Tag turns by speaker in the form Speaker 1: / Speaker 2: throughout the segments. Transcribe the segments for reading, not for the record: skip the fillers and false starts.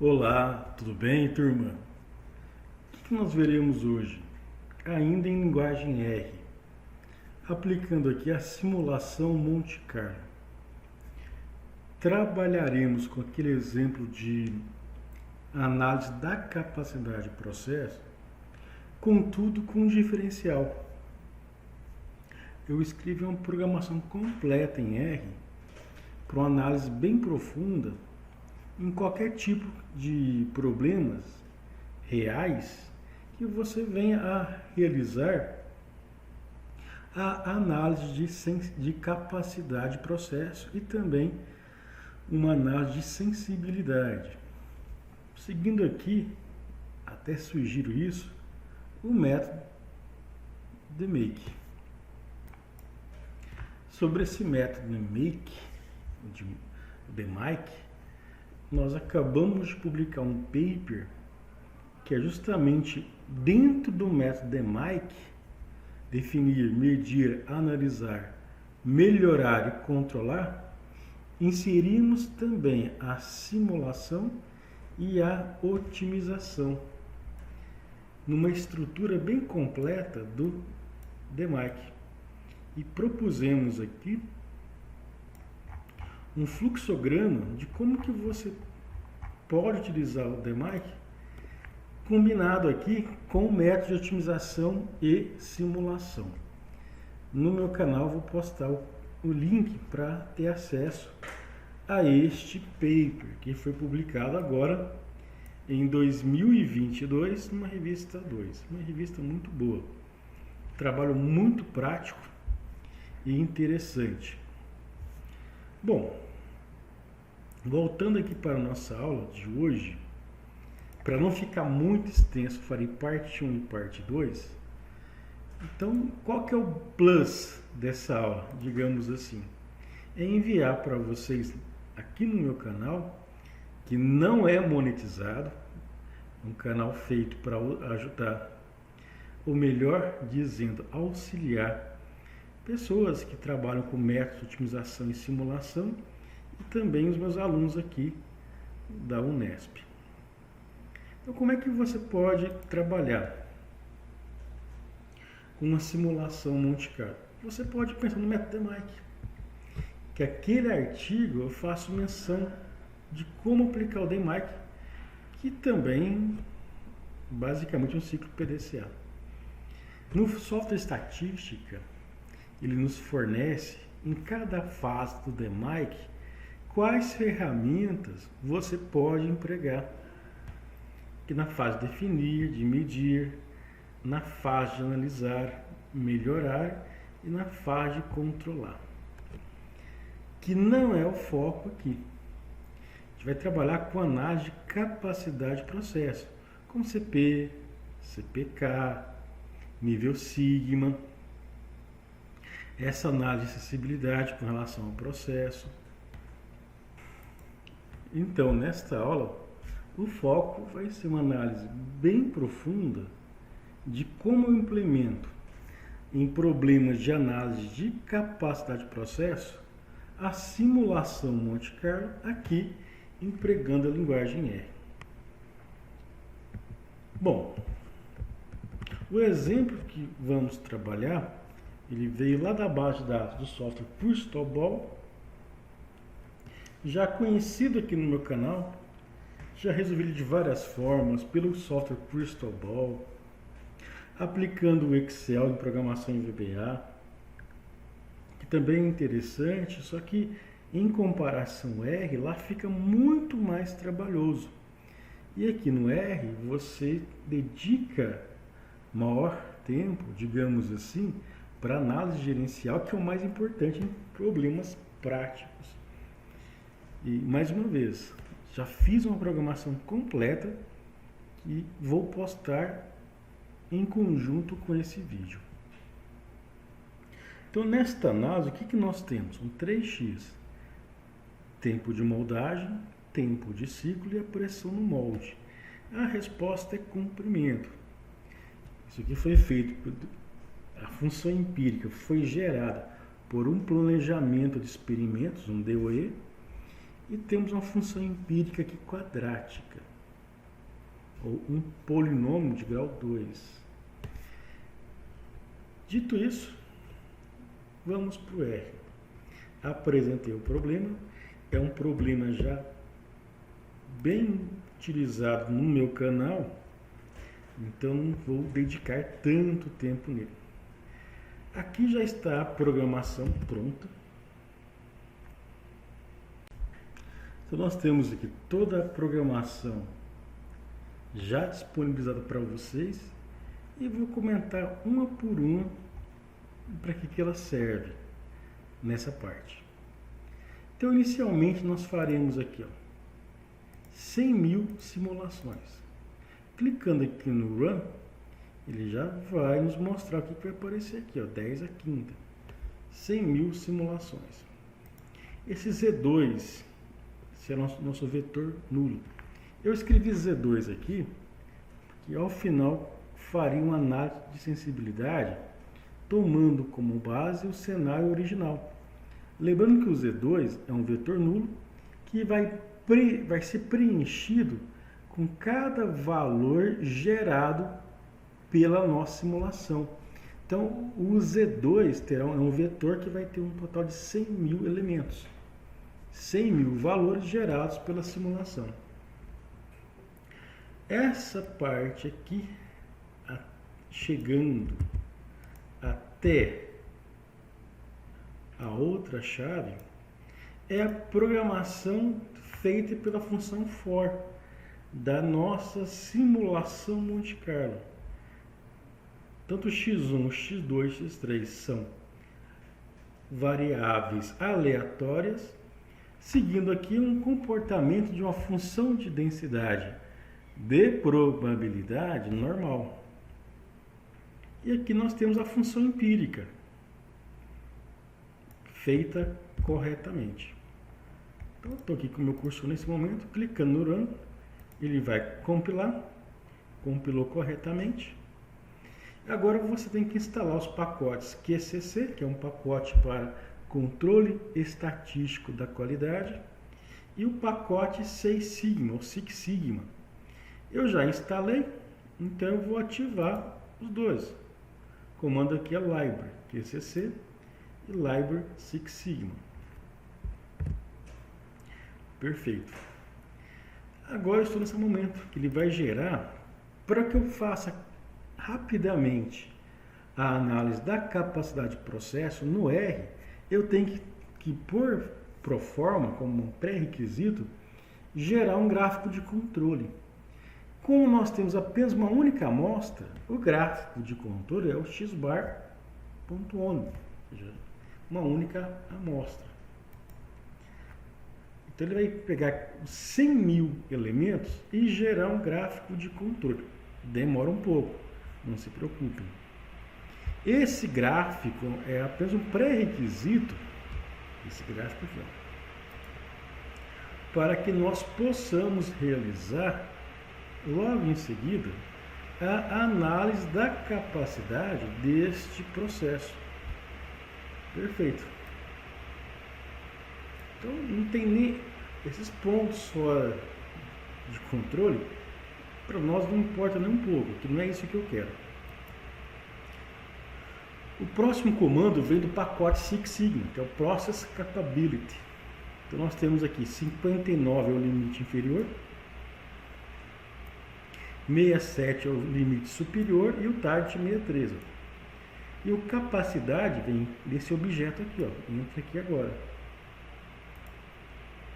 Speaker 1: Olá, tudo bem, turma? O que nós veremos hoje? Ainda em linguagem R, aplicando aqui a simulação Monte Carlo. Trabalharemos com aquele exemplo de análise da capacidade de processo, contudo com um diferencial. Eu escrevi uma programação completa em R para uma análise bem profunda em qualquer tipo de problemas reais que você venha a realizar a análise de capacidade de processo e também uma análise de sensibilidade. Seguindo aqui, até sugiro isso, o método DMake. Sobre esse método DMake, nós acabamos de publicar um paper que é justamente dentro do método DMake, definir, medir, analisar, melhorar e controlar, inserimos também a simulação e a otimização numa estrutura bem completa do DMake. E propusemos aqui um fluxograma de como que você pode utilizar o DMake combinado aqui com o método de otimização e simulação. No meu canal vou postar o link para ter acesso a este paper que foi publicado agora em 2022 numa revista 2, uma revista muito boa, trabalho muito prático e interessante. Bom, voltando aqui para a nossa aula de hoje, para não ficar muito extenso, farei parte 1 e parte 2. Então, qual que é o plus dessa aula, digamos assim? É enviar para vocês aqui no meu canal, que não é monetizado, um canal feito para ajudar, ou melhor dizendo, auxiliar pessoas que trabalham com métodos de otimização e simulação e também os meus alunos aqui da Unesp. Então, como é que você pode trabalhar com uma simulação Monte Carlo? Você pode pensar no método DMake, que aquele artigo eu faço menção de como aplicar o DMake, que também basicamente é um ciclo PDCA. No software estatística, ele nos fornece em cada fase do DMake quais ferramentas você pode empregar. Que na fase de definir, de medir, na fase de analisar, melhorar e na fase de controlar. Que não é o foco aqui. A gente vai trabalhar com análise de capacidade de processo, com CP, CPK, nível sigma, essa análise de acessibilidade com relação ao processo. Então, nesta aula, o foco vai ser uma análise bem profunda de como eu implemento em problemas de análise de capacidade de processo a simulação Monte Carlo aqui empregando a linguagem R. Bom, o exemplo que vamos trabalhar, ele veio lá da base de dados do software Crystal Ball, já conhecido aqui no meu canal. Já resolvi ele de várias formas, pelo software Crystal Ball, aplicando o Excel em programação em VBA, que também é interessante, só que em comparação R, lá fica muito mais trabalhoso. E aqui no R, você dedica maior tempo, digamos assim, para análise gerencial, que é o mais importante em problemas práticos. E, mais uma vez, já fiz uma programação completa que vou postar em conjunto com esse vídeo. Então, nesta análise, o que nós temos? Um 3x. Tempo de moldagem, tempo de ciclo e a pressão no molde. A resposta é comprimento. Isso aqui foi feito, a função empírica foi gerada por um planejamento de experimentos, um DOE, e temos uma função empírica aqui quadrática. ou um polinômio de grau 2. Dito isso, vamos para o R. Apresentei o problema, é um problema já bem utilizado no meu canal, então não vou dedicar tanto tempo nele. Aqui já está a programação pronta. Então nós temos aqui toda a programação já disponibilizada para vocês e vou comentar uma por uma para que ela serve nessa parte. Então inicialmente nós faremos aqui 100.000 simulações. Clicando aqui no Run, ele já vai nos mostrar o que vai aparecer aqui, 10 à quinta. 100.000 simulações. Esse Z2 será nosso vetor nulo. Eu escrevi Z2 aqui, que ao final faria uma análise de sensibilidade, tomando como base o cenário original. Lembrando que o Z2 é um vetor nulo que vai ser preenchido com cada valor gerado pela nossa simulação. Então, o Z2 é um vetor que vai ter um total de 100.000 elementos. 100.000 valores gerados pela simulação. Essa parte aqui, chegando até a outra chave, é a programação feita pela função for da nossa simulação Monte Carlo. Tanto x1, x2, x3 são variáveis aleatórias, seguindo aqui um comportamento de uma função de densidade de probabilidade normal. E aqui nós temos a função empírica, feita corretamente. Então, eu estou aqui com o meu cursor nesse momento, clicando no Run, ele vai compilar, compilou corretamente. Agora você tem que instalar os pacotes QCC, que é um pacote para controle estatístico da qualidade, e o pacote 6 Sigma, ou Six Sigma. Eu já instalei, então eu vou ativar os dois. O comando aqui é library QCC e library Six Sigma. Perfeito. Agora eu estou nesse momento que ele vai gerar, para que eu faça rapidamente a análise da capacidade de processo no R, eu tenho que por proforma, como um pré-requisito, gerar um gráfico de controle. Como nós temos apenas uma única amostra, o gráfico de controle é o xbar.on, ou seja, uma única amostra. Então ele vai pegar 100.000 elementos e gerar um gráfico de controle. Demora um pouco, não se preocupem. Esse gráfico é apenas um pré-requisito, esse gráfico aqui, para que nós possamos realizar logo em seguida a análise da capacidade deste processo. Perfeito. Então não tem nem esses pontos fora de controle, para nós não importa nem um pouco, que não é isso que eu quero. O próximo comando vem do pacote Six Sigma, que é o Process Capability. Então nós temos aqui 59 é o limite inferior, 67 é o limite superior e o target 63. E o capacidade vem desse objeto aqui, entra aqui agora.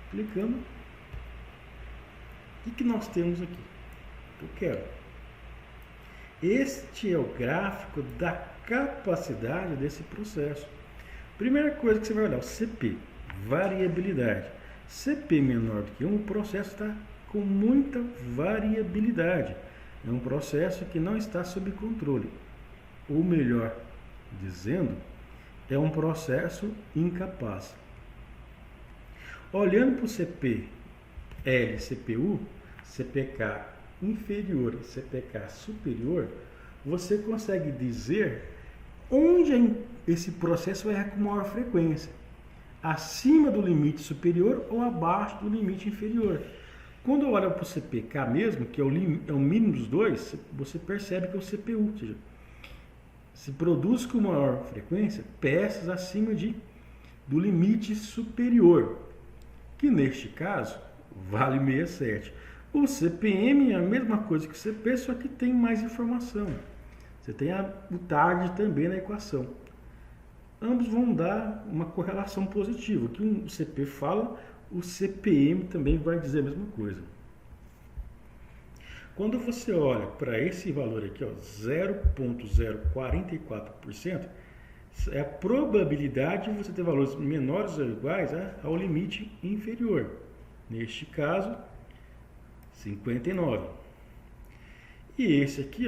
Speaker 1: Clicando. O que nós temos aqui? Eu quero. Este é o gráfico da capacidade desse processo. Primeira coisa que você vai olhar, o CP, variabilidade. CP menor do que 1, o processo está com muita variabilidade. É um processo que não está sob controle. Ou melhor dizendo, é um processo incapaz. Olhando para o CP L, CPU, CPK inferior e CPK superior, você consegue dizer onde esse processo vai errar com maior frequência. Acima do limite superior ou abaixo do limite inferior. Quando eu olho para o CPK mesmo, que é o mínimo dos dois, você percebe que é o CPU, ou seja, se produz com maior frequência peças acima do limite superior, que neste caso vale 67. O CPM é a mesma coisa que o CP, só que tem mais informação. Você tem o target também na equação. Ambos vão dar uma correlação positiva. O que o CP fala, o CPM também vai dizer a mesma coisa. Quando você olha para esse valor aqui, 0,044%, é a probabilidade de você ter valores menores ou iguais ao limite inferior. Neste caso, 59. E esse aqui,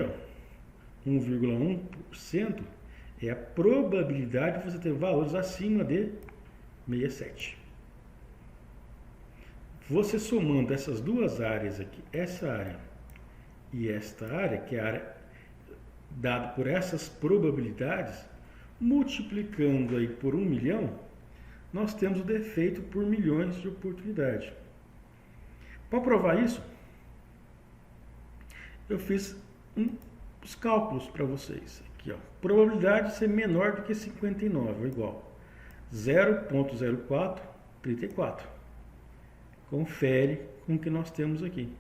Speaker 1: 1,1%, é a probabilidade de você ter valores acima de 67. Você somando essas duas áreas aqui, essa área e esta área, que é a área dada por essas probabilidades, multiplicando aí por 1 milhão, nós temos o defeito por milhões de oportunidade. Para provar isso, eu fiz os cálculos para vocês. Aqui, probabilidade de ser menor do que 59, ou igual 0,0434. Confere com o que nós temos aqui.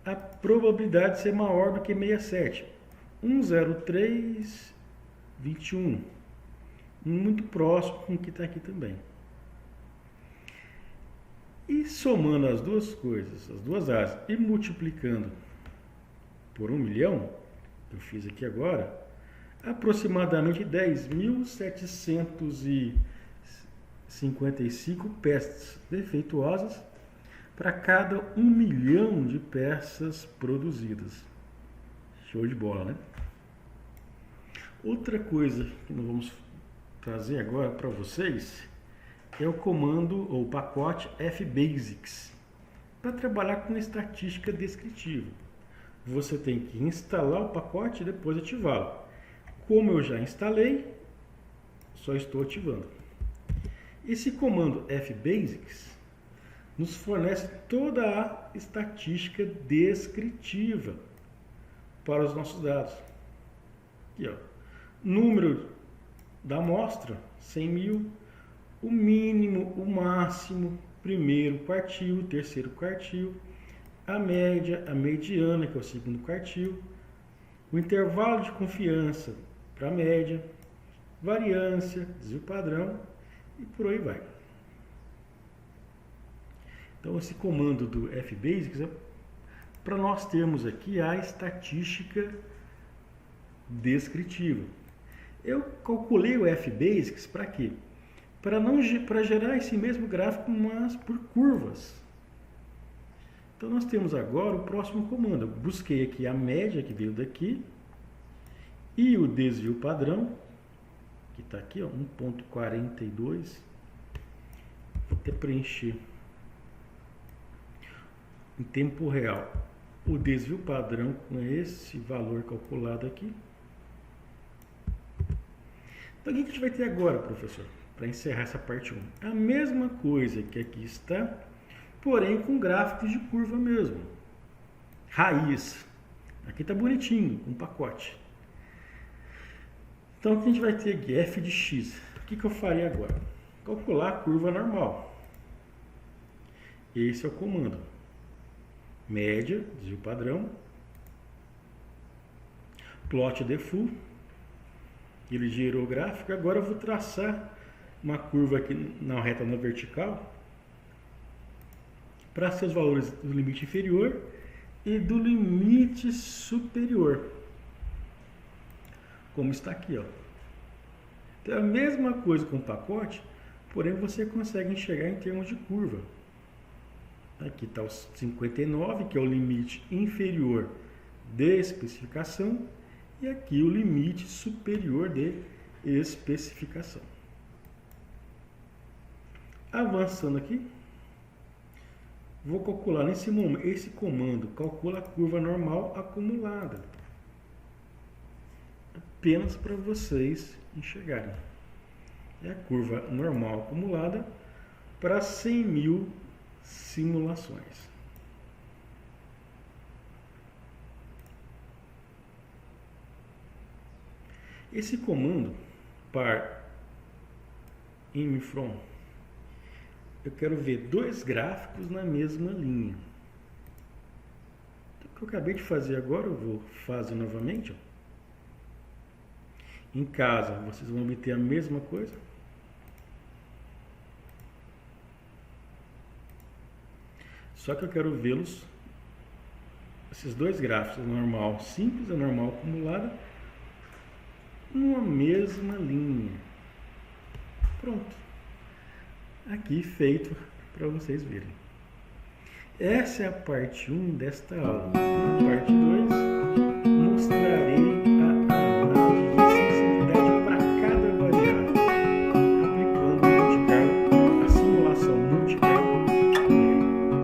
Speaker 1: A probabilidade de ser maior do que 67, 1,0321. Muito próximo com o que está aqui também. E somando as duas coisas, as duas áreas, e multiplicando por 1 milhão, que eu fiz aqui agora, aproximadamente 10.755 peças defeituosas para cada 1 milhão de peças produzidas. Show de bola, né? Outra coisa que nós vamos trazer agora para vocês é o comando ou pacote FBasics para trabalhar com estatística descritiva. Você tem que instalar o pacote e depois ativá-lo. Como eu já instalei, só estou ativando. Esse comando FBasics nos fornece toda a estatística descritiva para os nossos dados. Aqui, número da amostra, 100.000, o mínimo, o máximo, primeiro quartil, terceiro quartil, a média, a mediana, que é o segundo quartil, o intervalo de confiança para a média, variância, desvio padrão e por aí vai. Então, esse comando do FBasics é para nós termos aqui a estatística descritiva. Eu calculei o FBasics para quê? Para gerar esse mesmo gráfico, mas por curvas. Então, nós temos agora o próximo comando. Eu busquei aqui a média que veio daqui e o desvio padrão, que está aqui, 1,42. Vou até preencher em tempo real o desvio padrão com esse valor calculado aqui. Então, o que a gente vai ter agora, professor? Para encerrar essa parte 1. A mesma coisa que aqui está, porém com gráficos de curva mesmo. Raiz. Aqui está bonitinho, com pacote. Então, o que a gente vai ter aqui? F de x. O que eu faria agora? Calcular a curva normal. Esse é o comando. Média, desvio padrão. Plot default. Ele gerou o gráfico. Agora eu vou traçar uma curva aqui na reta na vertical para seus valores do limite inferior e do limite superior, como está aqui, Então é a mesma coisa com o pacote, porém você consegue enxergar em termos de curva. Aqui está o 59, que é o limite inferior de especificação, e aqui o limite superior de especificação. Avançando aqui, vou calcular nesse momento, esse comando calcula a curva normal acumulada. Apenas para vocês enxergarem. É a curva normal acumulada para 100.000 simulações. Esse comando par imfrom, eu quero ver dois gráficos na mesma linha. Então, o que eu acabei de fazer agora, eu vou fazer novamente. Ó. Em casa, vocês vão obter a mesma coisa. Só que eu quero vê-los, esses dois gráficos, normal simples e normal acumulada, numa mesma linha. Pronto. Aqui feito para vocês verem. Essa é a parte 1 desta aula. Na parte 2, mostrar